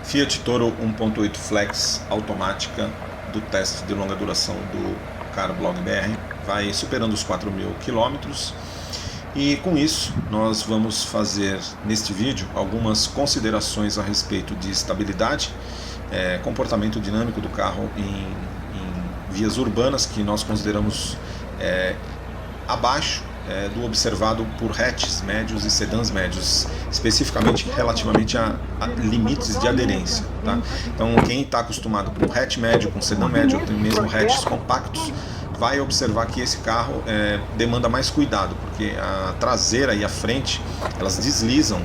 Fiat Toro 1.8 Flex automática do teste de longa duração do Carblog BR vai superando os 4.000 quilômetros, e com isso nós vamos fazer neste vídeo algumas considerações a respeito de estabilidade, comportamento dinâmico do carro em vias urbanas, que nós consideramos abaixo do observado por hatches médios e sedãs médios, especificamente relativamente a limites de aderência, tá? Então quem está acostumado com hatch médio, com sedã médio, ou tem mesmo hatches compactos, vai observar que esse carro demanda mais cuidado, porque a traseira e a frente elas deslizam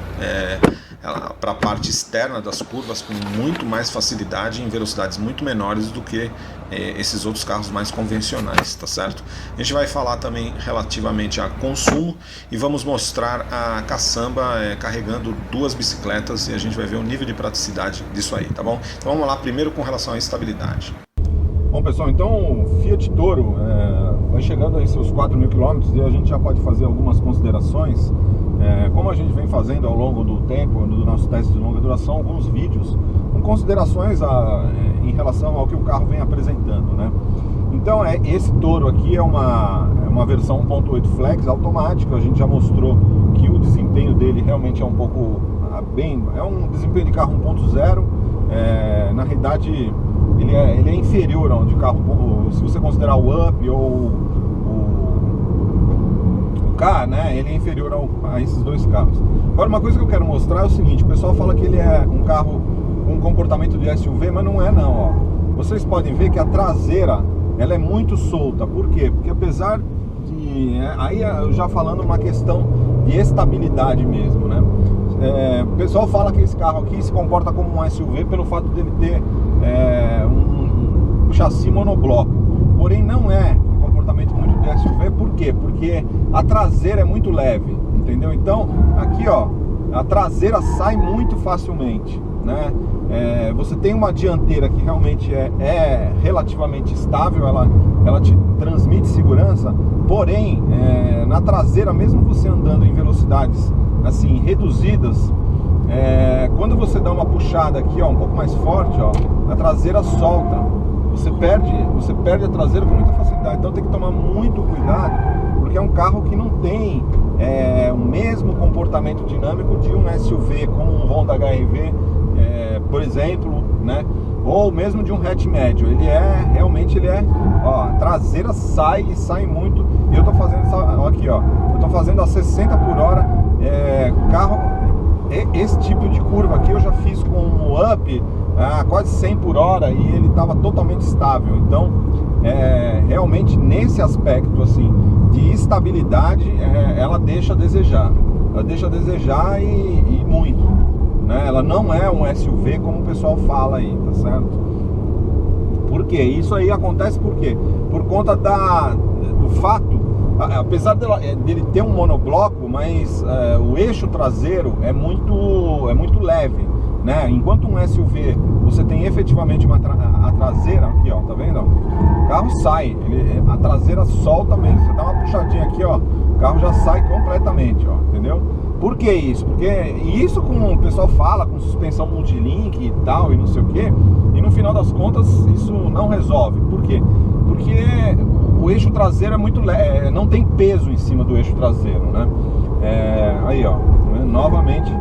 para a parte externa das curvas com muito mais facilidade, em velocidades muito menores do que esses outros carros mais convencionais, tá certo? A gente vai falar também relativamente a consumo e vamos mostrar a caçamba carregando duas bicicletas, e a gente vai ver o nível de praticidade disso aí, tá bom? Então vamos lá, primeiro com relação à estabilidade. Bom, pessoal, então o Fiat Toro vai chegando aí seus 4.000 quilômetros, e a gente já pode fazer algumas considerações. Como a gente vem fazendo ao longo do tempo, do nosso teste de longa duração, alguns vídeos com considerações em relação ao que o carro vem apresentando, né? Então esse Toro aqui é uma versão 1.8 Flex automática. A gente já mostrou que o desempenho dele realmente é um pouco é um desempenho de carro 1.0. Na realidade ele é inferior ao de carro, se você considerar o Up ou o K, né? Ele é inferior a esses dois carros. Agora, uma coisa que eu quero mostrar é o seguinte: o pessoal fala que ele é um carro com comportamento de SUV, mas não é não, ó. Vocês podem ver que a traseira ela é muito solta. Por quê? Porque apesar de... aí eu já falando uma questão de estabilidade mesmo, né? O pessoal fala que esse carro aqui se comporta como um SUV pelo fato dele ter um chassi monobloco, porém não é um comportamento muito de SUV. Por quê? Porque a traseira é muito leve, entendeu? Então aqui, ó, a traseira sai muito facilmente, né? Você tem uma dianteira que realmente é relativamente estável, ela te transmite segurança, porém na traseira, mesmo você andando em velocidades assim reduzidas, quando você dá uma puxada aqui, ó, um pouco mais forte, ó, a traseira solta, você perde a traseira com muita facilidade. Então tem que tomar muito cuidado, porque é um carro que não tem o mesmo comportamento dinâmico de um SUV como um Honda HR-V, por exemplo, né? Ou mesmo de um hatch médio. Realmente ó, a traseira sai muito. E eu tô fazendo aqui, ó, eu tô fazendo a 60 por hora, carro. Esse tipo de curva aqui eu já fiz com o Up a quase 100 por hora e ele estava totalmente estável. Então realmente nesse aspecto assim de estabilidade, ela deixa a desejar. Ela deixa a desejar e muito, né? Ela não é um SUV como o pessoal fala aí, tá certo? Por quê? Isso aí acontece por quê? Por conta do fato, apesar dele ter um monobloco, mas o eixo traseiro é muito leve, né? Enquanto um SUV você tem efetivamente a traseira aqui, ó, tá vendo? O carro sai, a traseira solta mesmo. Você dá uma puxadinha aqui, ó, o carro já sai completamente, ó, entendeu? Por que isso? Porque isso, como o pessoal fala, com suspensão multilink e tal, e não sei o que, e no final das contas isso não resolve. Por quê? Porque o eixo traseiro é muito leve, não tem peso em cima do eixo traseiro, né? Aí, ó, novamente,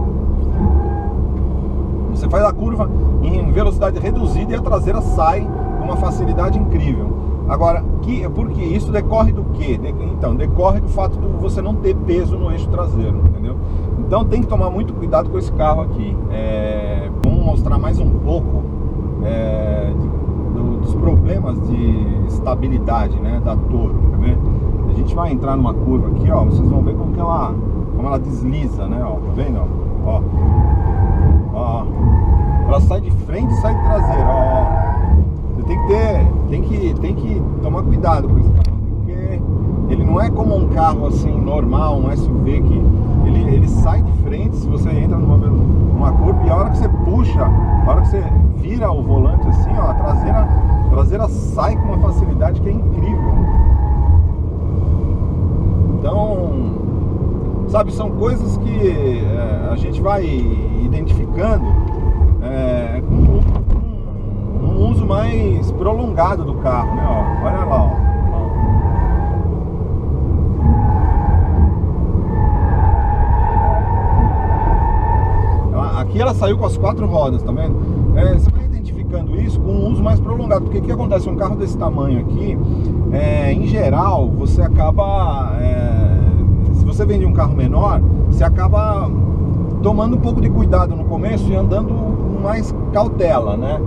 você faz a curva em velocidade reduzida e a traseira sai com uma facilidade incrível. Agora, por que isso decorre do quê? Então, decorre do fato de você não ter peso no eixo traseiro, entendeu? Então tem que tomar muito cuidado com esse carro aqui. Vamos mostrar mais um pouco dos problemas de estabilidade, né, da Toro, quer ver? A gente vai entrar numa curva aqui, ó, vocês vão ver como ela desliza, né, ó, tá vendo, ó, ela sai de frente e sai de traseira, ó. Você tem que tomar cuidado com esse carro, porque ele não é como um carro assim normal, um SUV que ele sai de frente se você entra numa curva, e a hora que você puxa, a hora que você vira o volante assim, ó, a traseira sai com uma facilidade que é incrível. Então, sabe, são coisas que a gente vai identificando com prolongado do carro, né? Ó, olha lá, ó. Aqui ela saiu com as 4 rodas, tá vendo? Você vai identificando isso com um uso mais prolongado, porque o que acontece? Um carro desse tamanho aqui, em geral, você acaba, se você vende um carro menor, você acaba tomando um pouco de cuidado no começo e andando com mais cautela, né?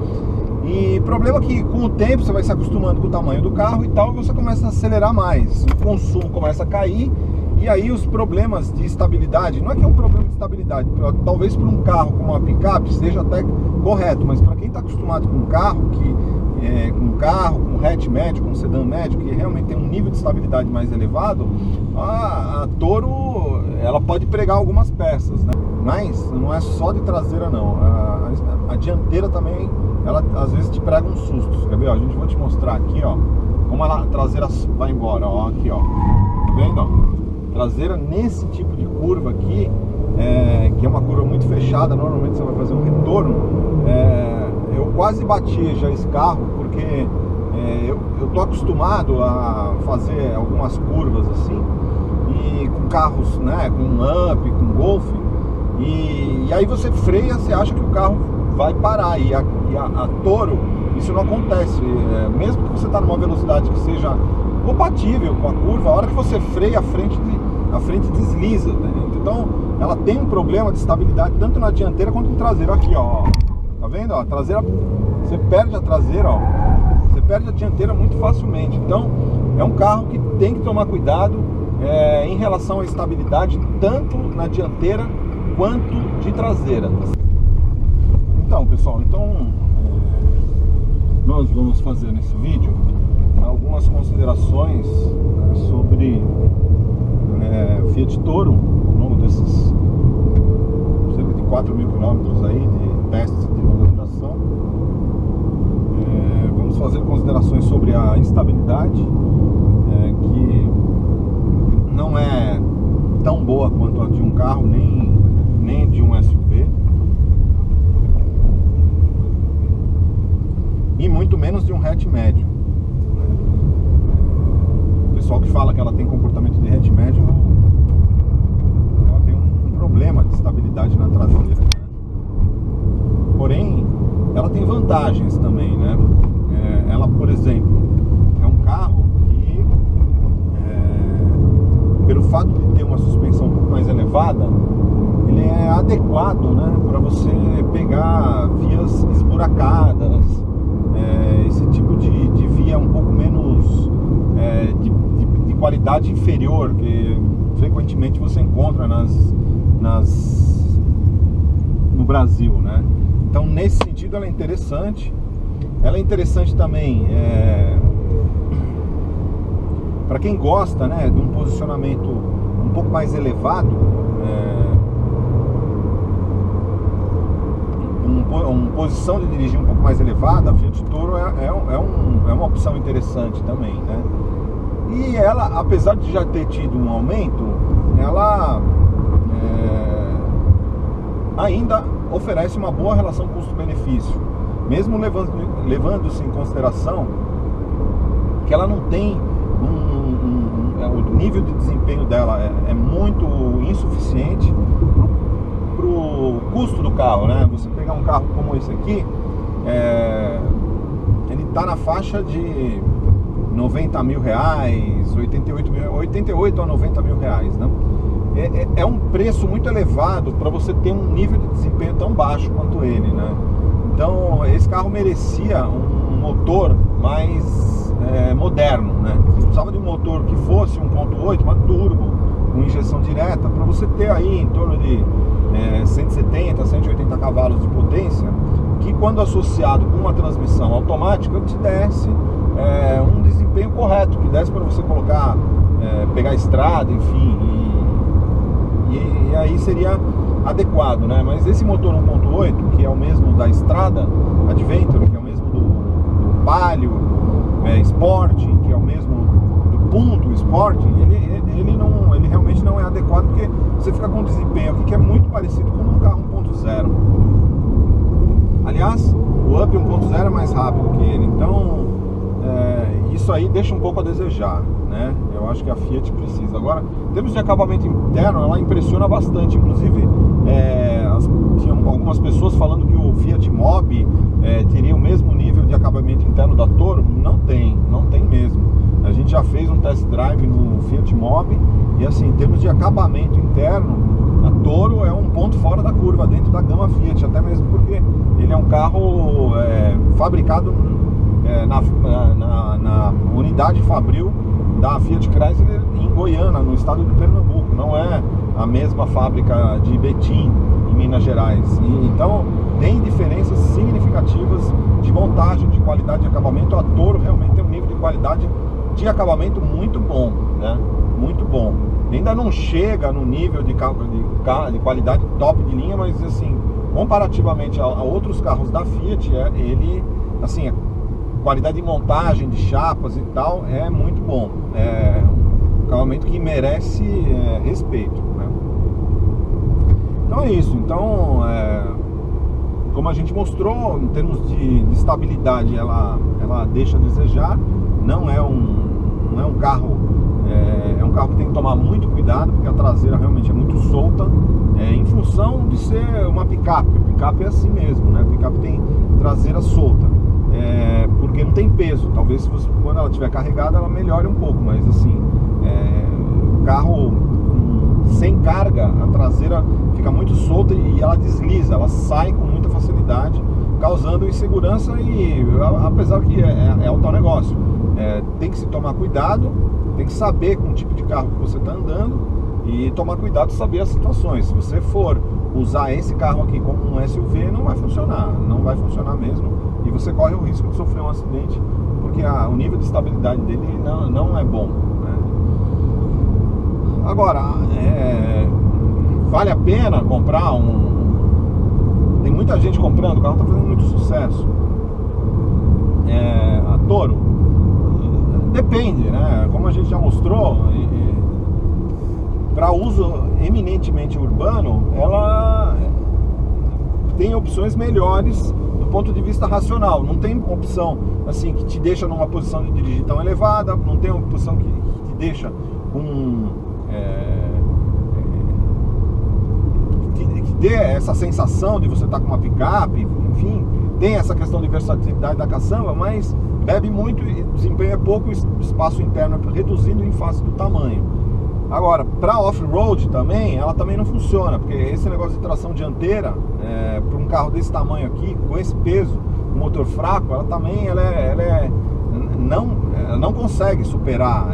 E o problema é que com o tempo você vai se acostumando com o tamanho do carro e tal, e você começa a acelerar mais, o consumo começa a cair. E aí os problemas de estabilidade, não é que é um problema de estabilidade, talvez para um carro como uma picape seja até correto, mas para quem está acostumado com um carro, com hatch médio, com sedã médio, que realmente tem um nível de estabilidade mais elevado, a Toro, ela pode pregar algumas peças, né? Mas não é só de traseira não, a dianteira também, ela às vezes te prega uns sustos, quer ver? Ó, a gente vai te mostrar aqui, ó, como a traseira vai embora, ó, aqui, ó, tá vendo, ó? Traseira nesse tipo de curva aqui, que é uma curva muito fechada, normalmente você vai fazer um retorno, eu quase bati já esse carro, porque eu tô acostumado a fazer algumas curvas assim, e com carros, né, com um Up, com Golf, e aí você freia, você acha que o carro vai parar, e a Toro, isso não acontece, mesmo que você está numa velocidade que seja compatível com a curva, a hora que você freia, a frente desliza, né? Então ela tem um problema de estabilidade tanto na dianteira quanto no traseiro. Aqui, ó, tá vendo? Ó, a traseira, você perde a traseira, ó, você perde a dianteira muito facilmente. Então é um carro que tem que tomar cuidado em relação à estabilidade, tanto na dianteira quanto de traseira. Então, pessoal, nós vamos fazer nesse vídeo algumas considerações sobre Fiat Toro, ao longo desses cerca de 4.000 quilômetros aí de testes de longa duração. Vamos fazer considerações sobre a estabilidade, que não é tão boa quanto a de um carro, nem de um SUV, e muito menos de um hatch médio. O pessoal que fala que ela tem comportamento de hatch médio, ela tem um problema de estabilidade na traseira, né? Porém, ela tem vantagens também, né? Ela, por exemplo, é um carro que, pelo fato de ter uma suspensão um pouco mais elevada, ele é adequado, né, para você pegar vias esburacadas, esse tipo de via um pouco menos de qualidade inferior, que frequentemente você encontra no Brasil, né? Então, nesse sentido, ela é interessante. Ela é interessante também para quem gosta, né, de um posicionamento um pouco mais elevado, uma posição de dirigir um pouco mais elevada. A Fiat Toro é uma opção interessante também, né? E ela, apesar de já ter tido um aumento, ela ainda oferece uma boa relação custo-benefício, mesmo levando-se em consideração que ela não tem o nível de desempenho dela é muito insuficiente para o custo do carro, né? Você pegar um carro como esse aqui, ele está na faixa de 90 mil reais, 88 a 90 mil reais, né? É um preço muito elevado para você ter um nível de desempenho tão baixo quanto ele, né? Então esse carro merecia um motor mais moderno, né? Precisava de um motor que fosse 1.8, uma turbo, com injeção direta, para você ter aí em torno de 170, 180 cavalos de potência, que quando associado com uma transmissão automática te desse um desempenho correto, que desse para você colocar, pegar estrada, enfim, e aí seria adequado, né? Mas esse motor 1.8, que é o mesmo da estrada Adventure, que é o mesmo do Palio Sporting, que é o mesmo do Punto Sporting, ele realmente não é adequado, porque você fica com um desempenho aqui que é muito parecido com um carro 1.0. Aliás, o o Up 1.0 é mais rápido que ele, então isso aí deixa um pouco a desejar, né? Eu acho que a Fiat precisa. Agora, em termos de acabamento interno, ela impressiona bastante. Inclusive, tinham algumas pessoas falando que o Fiat Mobi teria o mesmo nível de acabamento interno da Toro. Não tem mesmo. A gente já fez um test drive no Fiat Mobi e, assim, em termos de acabamento interno, a Toro é um ponto fora da curva dentro da gama Fiat, até mesmo porque ele é um carro fabricado na unidade fabril da Fiat Chrysler em Goiânia, no estado de Pernambuco. Não é a mesma fábrica de Betim, em Minas Gerais. Então tem diferenças significativas de montagem, de qualidade de acabamento. A Toro realmente tem um nível de qualidade de acabamento muito bom, né? Muito bom. Ainda não chega no nível de qualidade top de linha, mas, assim, comparativamente a outros carros da Fiat, ele, assim, a qualidade de montagem, de chapas e tal, é muito bom. É um acabamento que merece respeito, né? Então é isso. Então, como a gente mostrou, em termos de estabilidade, ela deixa a desejar. Não é um carro, é um carro que tem que tomar muito cuidado, porque a traseira realmente é muito solta, em função de ser uma picape. Picape é assim mesmo, né? Picape tem traseira solta, porque não tem peso. Talvez quando ela estiver carregada ela melhore um pouco, mas, assim, carro sem carga, a traseira fica muito solta e ela desliza, ela sai com muita facilidade, causando insegurança. E apesar que é o tal negócio, tem que se tomar cuidado, tem que saber com o tipo de carro que você está andando e tomar cuidado, saber as situações. Se você for usar esse carro aqui como um SUV, não vai funcionar mesmo, e você corre o risco de sofrer um acidente, porque o nível de estabilidade dele não é bom, né? Agora, vale a pena comprar tem muita gente comprando, o carro está fazendo muito sucesso. A Toro, depende, né? Como a gente já mostrou, para uso eminentemente urbano, ela tem opções melhores do ponto de vista racional. Não tem opção, assim, que te deixa numa posição de dirigir tão elevada, não tem opção que te deixa com que dê essa sensação de você estar com uma picape. Enfim, tem essa questão de versatilidade da caçamba, mas bebe muito e desempenho é pouco, espaço interno é reduzido em face do tamanho. Agora, para off-road também, ela também não funciona, porque esse negócio de tração dianteira, para um carro desse tamanho aqui, com esse peso, com motor fraco, ela também não consegue superar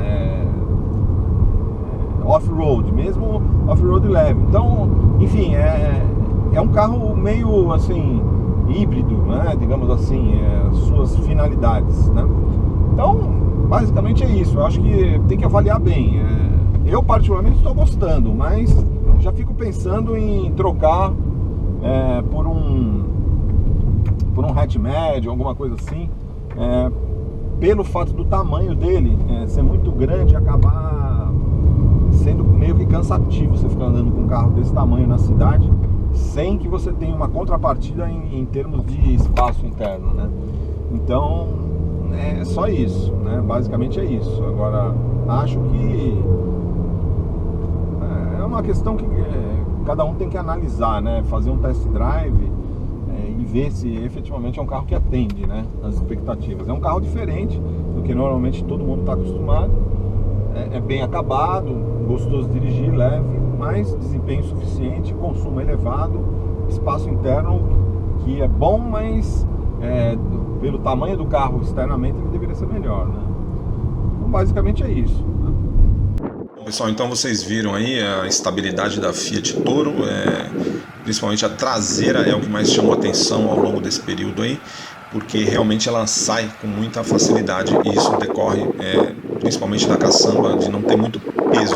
off-road, mesmo off-road leve. Então, enfim, é um carro meio, assim, híbrido, né? Digamos assim, suas finalidades, né? Então, basicamente é isso. Eu acho que tem que avaliar bem. Eu particularmente estou gostando, mas já fico pensando em trocar por um hatch médio, alguma coisa assim, pelo fato do tamanho dele ser muito grande e acabar sendo meio que cansativo você ficar andando com um carro desse tamanho na cidade, sem que você tenha uma contrapartida em termos de espaço interno, né? Então, é só isso, né? Basicamente é isso. Agora, acho que é uma questão que cada um tem que analisar, né? Fazer um test drive e ver se efetivamente é um carro que atende, né, as expectativas. É um carro diferente do que normalmente todo mundo está acostumado. É bem acabado, gostoso de dirigir, leve, mas desempenho suficiente, consumo elevado, espaço interno que é bom, mas pelo tamanho do carro externamente ele deveria ser melhor, né? Então, basicamente é isso. Bom, pessoal, então vocês viram aí a estabilidade da Fiat Toro, principalmente a traseira é o que mais chamou atenção ao longo desse período aí, porque realmente ela sai com muita facilidade e isso decorre principalmente da caçamba, de não ter muito peso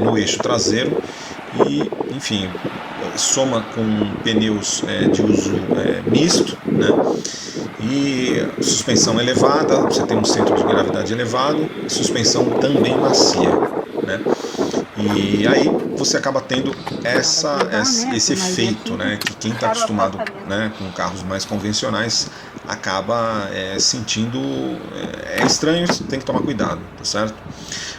no eixo traseiro e, enfim, soma com pneus de uso misto, né? E suspensão elevada, você tem um centro de gravidade elevado, suspensão também macia, né? E aí você acaba tendo esse efeito, né, que quem está acostumado, né, com carros mais convencionais acaba sentindo, é estranho, tem que tomar cuidado, tá certo?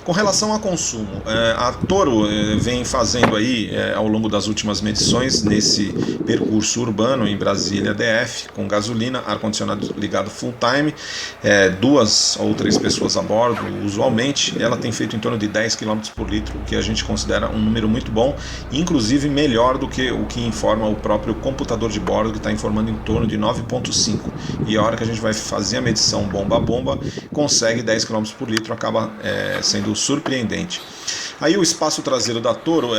Com relação a consumo, a Toro vem fazendo aí, ao longo das últimas medições, nesse percurso urbano em Brasília DF, com gasolina, ar-condicionado ligado full time, 2 ou 3 pessoas a bordo, usualmente, ela tem feito em torno de 10 km por litro, o que a gente considera um número muito bom, inclusive melhor do que o que informa o próprio computador de bordo, que está informando em torno de 9,5, e a hora que a gente vai fazer a medição bomba a bomba, consegue 10 km por litro, acaba sendo surpreendente. Aí o espaço traseiro da Toro,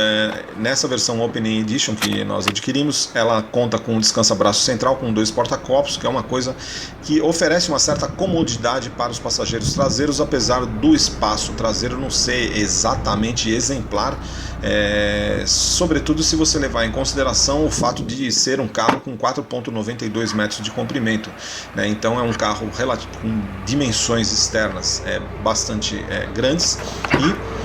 nessa versão Open Edition que nós adquirimos, ela conta com um descansa-braço central com 2 porta-copos, que é uma coisa que oferece uma certa comodidade para os passageiros traseiros, apesar do espaço traseiro não ser exatamente exemplar, sobretudo se você levar em consideração o fato de ser um carro com 4,92 metros de comprimento, né? Então é um carro com dimensões externas bastante grandes e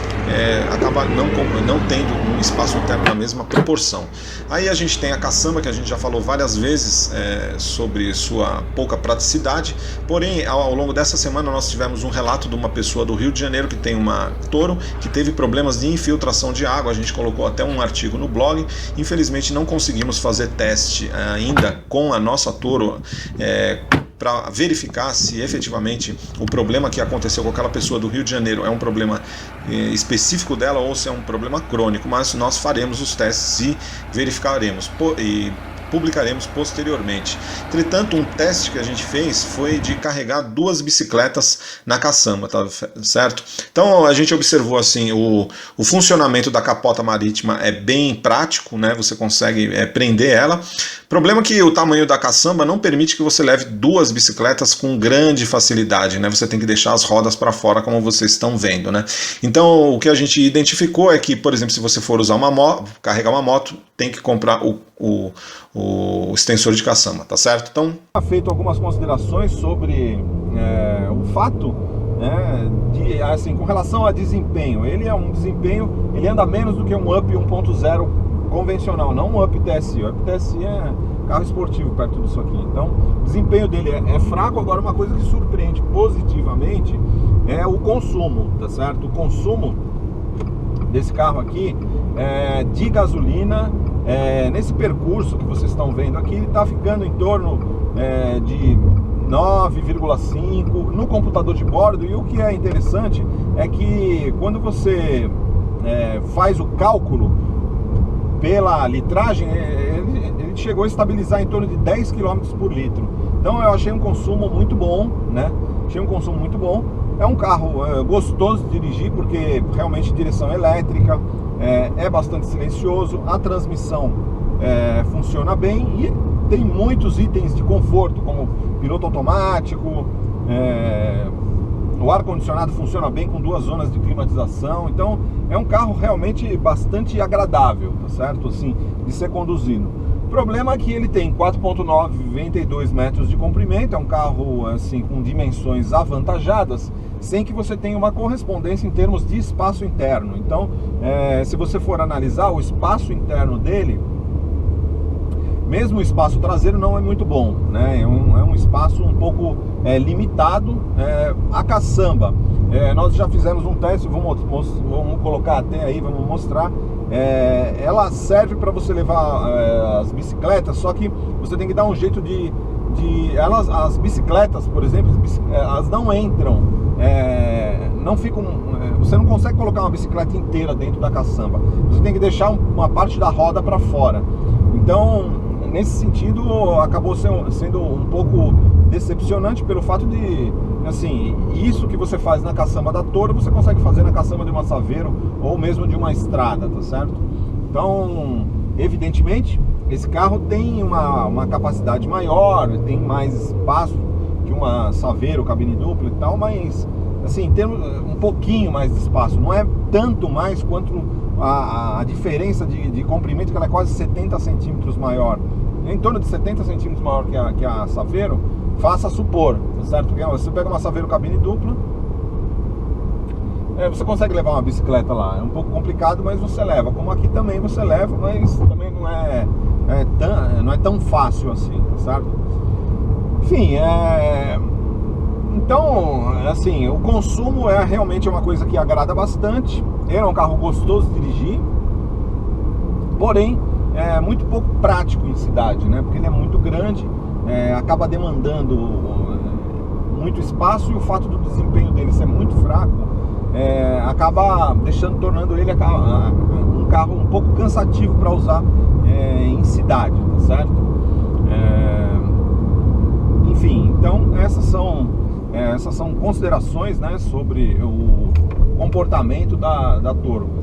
acaba não tendo um espaço interno na mesma proporção. Aí a gente tem a caçamba, que a gente já falou várias vezes sobre sua pouca praticidade, porém ao longo dessa semana nós tivemos um relato de uma pessoa do Rio de Janeiro que tem uma Toro, que teve problemas de infiltração de água. A gente colocou até um artigo no blog, infelizmente não conseguimos fazer teste ainda com a nossa Toro, para verificar se efetivamente o problema que aconteceu com aquela pessoa do Rio de Janeiro é um problema específico dela ou se é um problema crônico, mas nós faremos os testes e verificaremos e publicaremos posteriormente. Entretanto, um teste que a gente fez foi de carregar 2 bicicletas na caçamba, tá certo? Então a gente observou assim, o funcionamento da capota marítima é bem prático, né? Você consegue prender ela. Problema é que o tamanho da caçamba não permite que você leve 2 bicicletas com grande facilidade, né? Você tem que deixar as rodas para fora, como vocês estão vendo, né? Então o que a gente identificou é que, por exemplo, se você for usar carregar uma moto, tem que comprar o extensor de caçamba, tá certo? Então, feito algumas considerações sobre o fato, de, assim, com relação a desempenho. Ele é um desempenho, ele anda menos do que um Up 1.0 convencional, não um Up TSI. O Up TSI é carro esportivo perto disso aqui. Então, o desempenho dele é fraco. Agora, uma coisa que surpreende positivamente é o consumo, tá certo? O consumo desse carro aqui de gasolina, nesse percurso que vocês estão vendo aqui, ele está ficando em torno de 9,5 no computador de bordo. E o que é interessante é que quando você faz o cálculo pela litragem, ele chegou a estabilizar em torno de 10 km por litro. Então eu achei um consumo muito bom, né? Achei um consumo muito bom. É um carro gostoso de dirigir, porque realmente direção elétrica, é bastante silencioso, a transmissão funciona bem e tem muitos itens de conforto, como piloto automático, o ar-condicionado funciona bem com 2 zonas de climatização. Então é um carro realmente bastante agradável, tá certo? Assim, de ser conduzido. O problema é que ele tem 4,92 metros de comprimento, é um carro assim com dimensões avantajadas, sem que você tenha uma correspondência em termos de espaço interno. Então, se você for analisar o espaço interno dele, mesmo o espaço traseiro não é muito bom, né? É um espaço um pouco limitado. A caçamba, nós já fizemos um teste, vamos colocar até aí, vamos mostrar. Ela serve para você levar as bicicletas, só que você tem que dar um jeito as bicicletas, por exemplo, elas não entram, não ficam, você não consegue colocar uma bicicleta inteira dentro da caçamba, você tem que deixar uma parte da roda para fora. Então, nesse sentido, acabou sendo um pouco decepcionante pelo fato de, assim, isso que você faz na caçamba da Toro, você consegue fazer na caçamba de uma Saveiro ou mesmo de uma estrada, tá certo? Então, evidentemente, esse carro tem uma capacidade maior, tem mais espaço que uma Saveiro, cabine dupla e tal, mas, assim, tem um pouquinho mais de espaço, não é tanto mais quanto a diferença de comprimento, que ela é quase 70 centímetros maior, em torno de 70 centímetros maior que a Saveiro, faça supor, tá certo? Porque você pega uma Saveiro cabine dupla, você consegue levar uma bicicleta lá, é um pouco complicado, mas você leva, como aqui também você leva, mas também não é tão fácil assim, certo? Enfim, então, assim, o consumo realmente uma coisa que agrada bastante. Ele é um carro gostoso de dirigir, porém é muito pouco prático em cidade, né? Porque ele é muito grande, acaba demandando muito espaço, e o fato do desempenho dele ser muito fraco acaba tornando ele um carro um pouco cansativo para usar em cidade, tá certo? Enfim, então essas são considerações, né, sobre o comportamento da Toro.